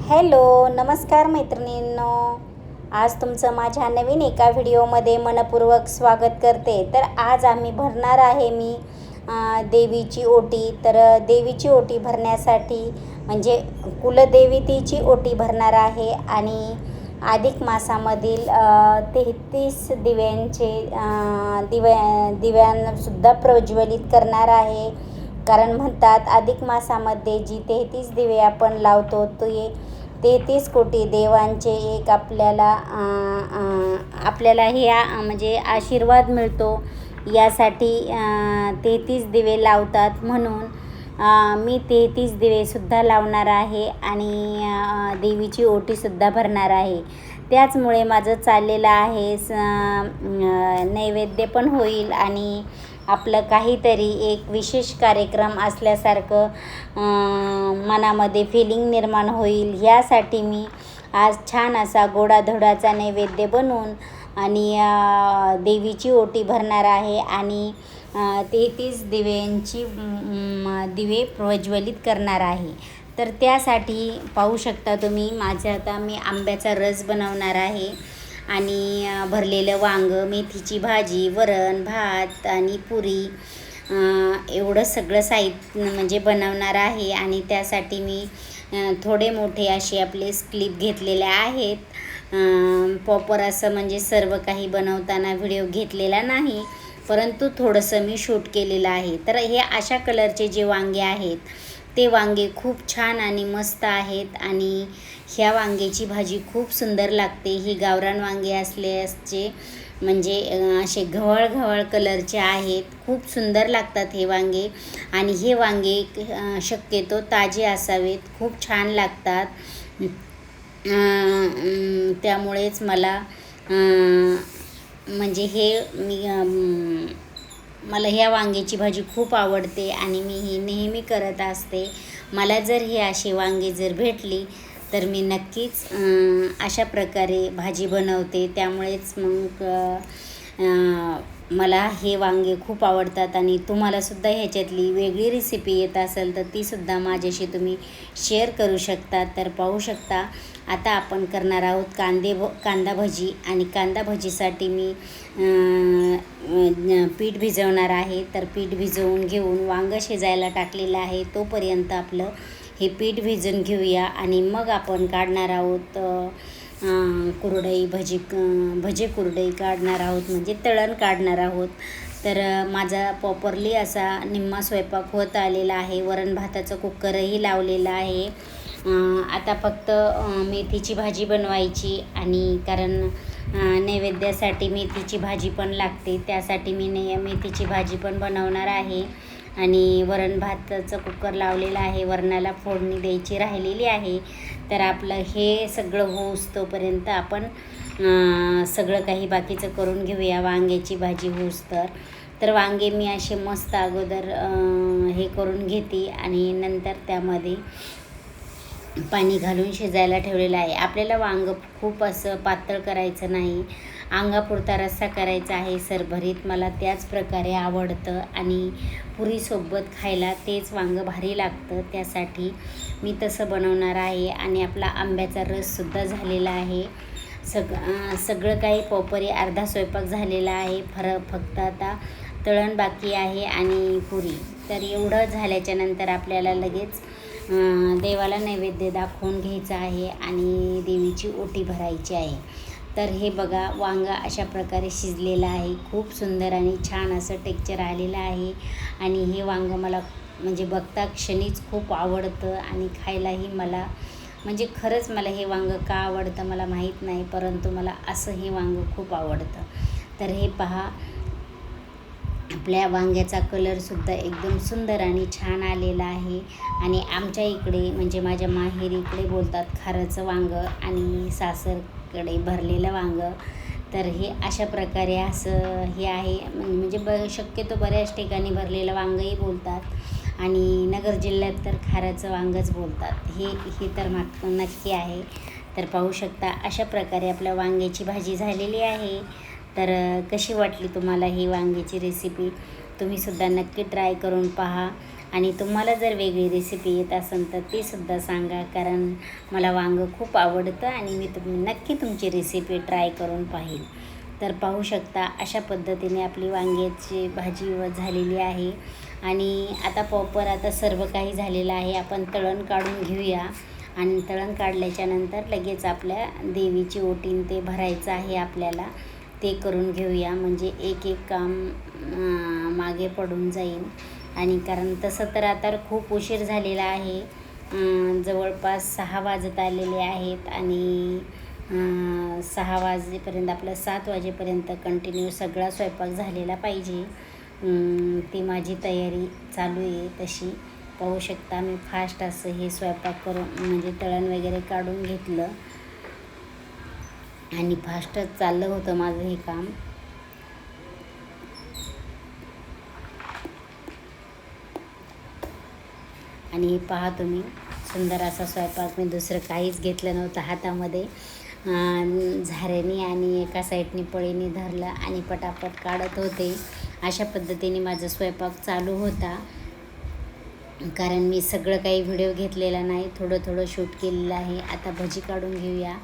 Hello, नमस्कार मैत्रिणींनो. आज तुमचं माझ्या नवीन एका व्हिडिओमध्ये मनपूर्वक स्वागत करते. तर आज आम्ही भरणार आहे मी देवीची ओटी. तर देवीची ओटी भरण्यासाठी म्हणजे कुलदेवतेची ओटी भरणार आहे आणि अधिक मासामधील 33 दिव्यांचे दिव्यांसुद्धा प्रज्वलित करणार आहे. कारण म्हणतात अधिक मासामध्ये जी 33 दिवे आपण लावतो ते 33 कोटी देवांचे एक आपल्याला हे म्हणजे आशीर्वाद मिळतो. यासाठी 33 दिवे लावतात. म्हणून मी 33 दिवेसुद्धा लावणार आहे आणि देवीची ओटीसुद्धा भरणार आहे. त्याचमुळे माझं चाललेलं आहे नैवेद्य पण होईल आणि आपलं काहीतरी एक विशेष कार्यक्रम असल्यासारखं मनामध्ये फिलिंग निर्माण होईल. ह्यासाठी मी आज छान असा गोडाधोडाचा नैवेद्य बनवून आणि देवीची ओटी भरणार आहे आणि 33 दिवे प्रज्वलित करणार आहे. तर त्यासाठी पाहू शकता तुम्ही आता मी आंब्याचा रस बनवणार आहे आणि भरलेलं वांगं, मेथीची भाजी, वरण भात आणि पुरी एवढं सगळं साहित्य म्हणजे बनवणार आहे. आणि त्यासाठी मी थोडे मोठे असे आपले क्लिप घेतलेले आहेत. प्रॉपर असं म्हणजे सर्व काही बनवताना व्हिडिओ घेतलेला नाही, परंतु थोडंसं मी शूट केलेलं आहे. तर हे अशा कलरचे जे वांगे आहेत ते वांगे खूप छान आणि मस्त आहेत आणि ह्या वांग्याची भाजी खूप सुंदर लागते. ही गावरान वांगे असल्याचे म्हणजे असे घवळ कलरचे आहेत. खूप सुंदर लागतात हे वांगे आणि हे वांगे शक्यतो ताजे असावेत. खूप छान लागतात. त्यामुळेच मला म्हणजे मला ह्या वांग्याची भाजी खूप आवडते आणि मी ही नेहमी करत असते. मला जर हे अशी वांगी जर भेटली तर मी नक्कीच अशा प्रकारे भाजी बनवते. त्यामुळेच मग मला हे वांगे खूप आवडतात आणि तुम्हालासुद्धा ह्याच्यातली वेगळी रेसिपी येत असेल तर तीसुद्धा माझ्याशी तुम्ही शेअर करू शकता. तर पाहू शकता आता आपण करणार आहोत कांदा भजी आणि कांदा भजीसाठी मी पीठ भिजवणार आहे. तर पीठ भिजवून घेऊन वांगं शिजायला टाकलेलं आहे. तोपर्यंत आपलं हे पीठ भिजून घेऊया आणि मग आपण काढणार आहोत कुरडई भजी कुरडई काढणार आहोत म्हणजे तळण काढणार आहोत. तर माझा प्रॉपरली असा निम्मा स्वयंपाक होत आलेला आहे. वरण भाताचं कुकरही लावलेलं आहे. आता फक्त मेथीची भाजी बनवायची आणि कारण नैवेद्यासाठी मेथीची भाजी पण लागते. त्यासाठी मी मेथीची भाजी पण बनवणार आहे आणि वरण भाताचं कुकर लावलेलं आहे. वरणाला फोडणी द्यायची राहिलेली आहे. तर आपलं हे सगळं होऊस तोपर्यंत आपण सगळं काही बाकीचं करून घेऊया. वांग्याची भाजी होऊस तर वांगे मी असे मस्त अगोदर हे करून घेते आणि नंतर त्यामध्ये पाणी घालून शिजायला ठेवलेलं आहे. आपल्याला वांगं खूप असं पातळ करायचं नाही, अंगापुरता रस्सा करायचा आहे सरभरीत. मला त्याच प्रकारे आवडतं आणि पुरीसोबत खायला तेच वांगं भारी लागतं. त्यासाठी मी तसं बनवणार आहे आणि आपला आंब्याचा रससुद्धा झालेला आहे. सगळं काही प्रॉपरी अर्धा स्वयंपाक झालेला आहे. फक्त आता तळण बाकी आहे आणि पुरी. तर एवढं झाल्याच्या नंतर आपल्याला लगेच देवाला नैवेद्य दाखवून घ्यायचा आहे आणि देवीची ओटी भरायची आहे. तर हे बघा वांगं अशा प्रकारे शिजलेलं आहे. खूप सुंदर आणि छान असं टेक्स्चर आलेलं आहे आणि हे वांगं मला म्हणजे बघता क्षणीच खूप आवडतं आणि खायलाही मला म्हणजे खरंच मला हे वांगं का आवडतं मला माहीत नाही, परंतु मला असं हे वांगं खूप आवडतं. तर हे पहा आपल्या वांग्याचा कलरसुद्धा एकदम सुंदर आणि छान आलेला आहे. आणि आमच्या इकडे म्हणजे माझ्या माहेरी इकडे बोलतात खारचं वांगं आणि सासरकडे भरलेलं वांगं. तर हे अशा प्रकारे असं हे आहे म्हणजे शक्यतो बऱ्याच ठिकाणी भरलेलं वांगंही बोलतात आणि नगर जिल्ह्यात तर खारचं वांगंच बोलतात. हे तर नक्की आहे. तर पाहू शकता अशा प्रकारे आपल्या वांग्याची भाजी झालेली आहे. तर कशी वाटली तुम्हाला ही वांग्याची रेसिपी? तुम्हीसुद्धा नक्की ट्राय करून पहा आणि तुम्हाला जर वेगळी रेसिपी येत असेल तर तीसुद्धा सांगा, कारण मला वांगं खूप आवडतं आणि मी नक्की तुमची रेसिपी ट्राय करून पाहील. तर पाहू शकता अशा पद्धतीने आपली वांग्याची भाजी झालेली आहे. आणि आता प्रॉपर आता सर्व काही झालेलं आहे. आपण तळण काढून घेऊया आणि तळण काढल्याच्या नंतर लगेच आपल्या देवीची ओटीन ते भरायचं आहे आपल्याला. ते करून घेऊया, म्हणजे एक एक काम मागे पडून जाईल. आणि कारण तसं तर आता खूप उशीर झालेला आहे. जवळपास 6 वाजत आलेले आहेत आणि 6 वाजेपर्यंत आपलं 7 वाजेपर्यंत कंटिन्यू सगळा स्वयंपाक झालेला पाहिजे. ती माझी तयारी चालू आहे तशी. पाहू शकता मी फास्ट असं हे स्वयंपाक करून म्हणजे तळण वगैरे काढून घेतलं आणि फास्टच चाललं होतं माझं हे काम. आणि हे पहा तुम्ही, सुंदर असा स्वयंपाक. मी दुसरं काहीच घेतलं नव्हतं हातामध्ये. झाऱ्याने आणि एका साईडने पळीने धरलं आणि पटापट काढत होते. अशा पद्धतीने माझा स्वयंपाक चालू होता. कारण मी सगळं काही व्हिडिओ घेतलेला नाही, थोडं थोडं शूट केलेलं आहे. आता भजी काढून घेऊया.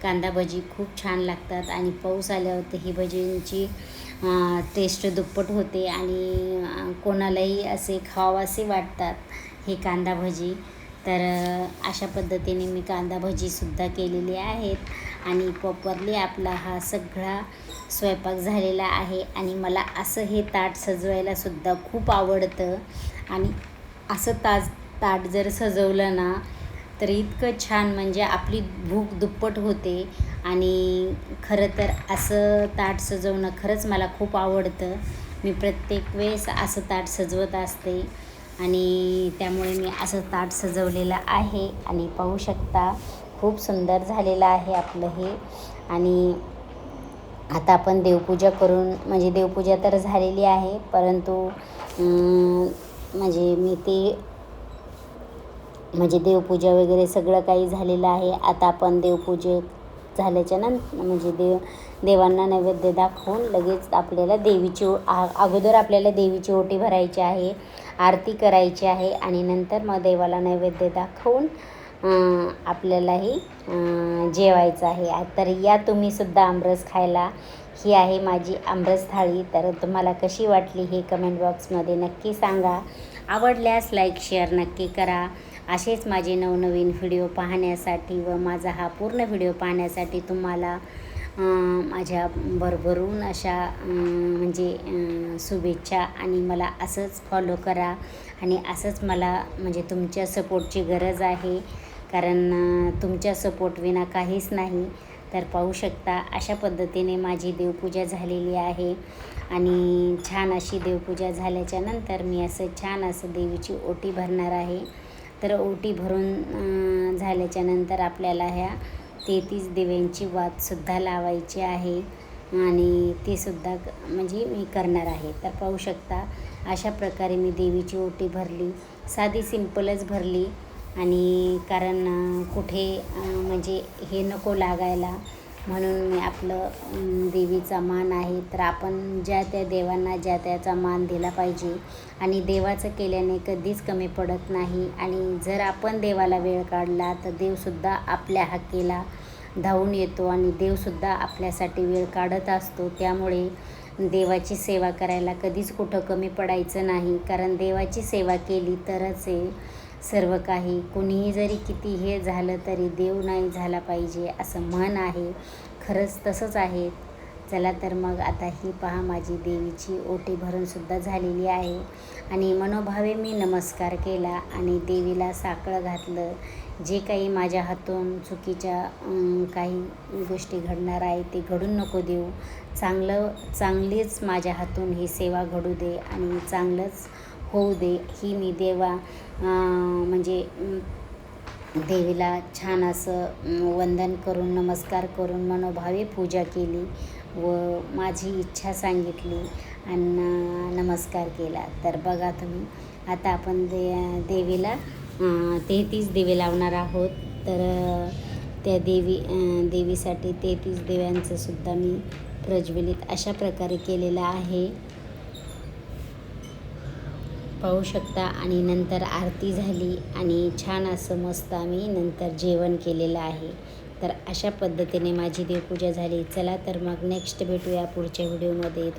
कांदा भजी खूप छान लागतात आणि पाऊस आल्यावर ही भजींची टेस्ट दुप्पट होते आणि कोणालाही असे खावासे वाटतात हे कांदा भजी. तर अशा पद्धतीने मी कांदा भजीसुद्धा केलेली आहेत आणि प्रॉपरली आपला हा सगळा स्वयंपाक झालेला आहे. आणि मला असं हे ताट सजवायलासुद्धा खूप आवडतं आणि असं ताट जर सजवलं ना तर इतकं छान, म्हणजे आपली भूक दुप्पट होते. आणि खरं तर असं ताट सजवणं खरंच मला खूप आवडतं. मी प्रत्येक वेळेस असं ताट सजवत असते आणि त्यामुळे मी असं ताट सजवलेलं आहे. आणि पाहू शकता खूप सुंदर झालेलं आहे आपलं हे. आणि आता आपण देवपूजा करून, म्हणजे देवपूजा तर झालेली आहे, परंतु म्हणजे मी ते म्हणजे देवपूजा वगैरे सगळं काही झालेलं आहे. आता आपण देवपूजे झाल्याच्या नंतर म्हणजे देवांना नैवेद्य दाखवून लगेच आपल्याला अगोदर आपल्याला देवीची ओटी भरायची आहे, आरती करायची आहे आणि नंतर मग देवाला नैवेद्य दाखवून आपल्यालाही जेवायचं आहे. तर या तुम्हीसुद्धा आमरस खायला. ही आहे माझी आमरस थाळी. तर तुम्हाला कशी वाटली हे कमेंट बॉक्समध्ये नक्की सांगा. आवडल्यास लाईक शेअर नक्की करा. असेच माझे नवनवीन व्हिडिओ पाहण्यासाठी व माझा हा पूर्ण व्हिडिओ पाहण्यासाठी तुम्हाला माझ्या भरभरून अशा म्हणजे शुभेच्छा. आणि मला असंच फॉलो करा आणि असंच मला म्हणजे तुमच्या सपोर्टची गरज आहे, कारण तुमच्या सपोर्टविना काहीच नाही. तर पाहू शकता अशा पद्धतीने माझी देवपूजा झालेली आहे. आणि छान अशी देवपूजा झाल्याच्या नंतर मी असं छान असं देवीची ओटी भरणार आहे. तर ओटी भरून झाल्याच्या नंतर आपल्याला ह्या 33 दिव्यांची वातसुद्धा लावायची आहे आणि तीसुद्धा म्हणजे मी करणार आहे. तर पाहू शकता अशा प्रकारे मी देवीची ओटी भरली. साधी सिंपलच भरली आणि कारण कुठे म्हणजे हे नको लागायला, म्हणून मी आपलं देवीचा मान आहे तर आपण ज्या त्या देवांना ज्या त्याचा मान दिला पाहिजे. आणि देवाचं केल्याने कधीच कमी पडत नाही. आणि जर आपण देवाला वेळ काढला तर देवसुद्धा आपल्या हाकेला धावून येतो आणि देवसुद्धा आपल्यासाठी वेळ काढत असतो. त्यामुळे देवाची सेवा करायला कधीच कुठं कमी पडायचं नाही, कारण देवाची सेवा केली तरच आहे सर्व काही. कुणीही जरी किती हे झालं तरी देव नाही झाला पाहिजे असं म्हण आहे. खरंच तसंच आहे. चला तर मग आता ही पहा माझी देवीची ओटी भरूनसुद्धा झालेली आहे. आणि मनोभावे मी नमस्कार केला आणि देवीला साकडं घातलं. जे काही माझ्या हातून चुकीच्या काही गोष्टी घडणार आहे ते घडून नको देऊ. चांगलीच माझ्या हातून ही सेवा घडू दे आणि चांगलंच होऊ दे. ही मी म्हणजे देवीला छान असं वंदन करून नमस्कार करून मनोभावे पूजा केली व माझी इच्छा सांगितली आणि नमस्कार केला. तर बघा तुम्ही, आता आपण देवीला 33 दिवे लावणार आहोत. तर त्या देवीसाठी 33 दिव्यांचं सुद्धा मी प्रज्वलित अशा प्रकारे केलेलं आहे. पाहू शकता. आणि नंतर आरती झाली आणि छान असं मस्त आम्ही नंतर जेवण केलेलं आहे. तर अशा पद्धतीने माझी देवपूजा झाली. चला तर मग नेक्स्ट भेटूया पुढच्या व्हिडिओमध्ये.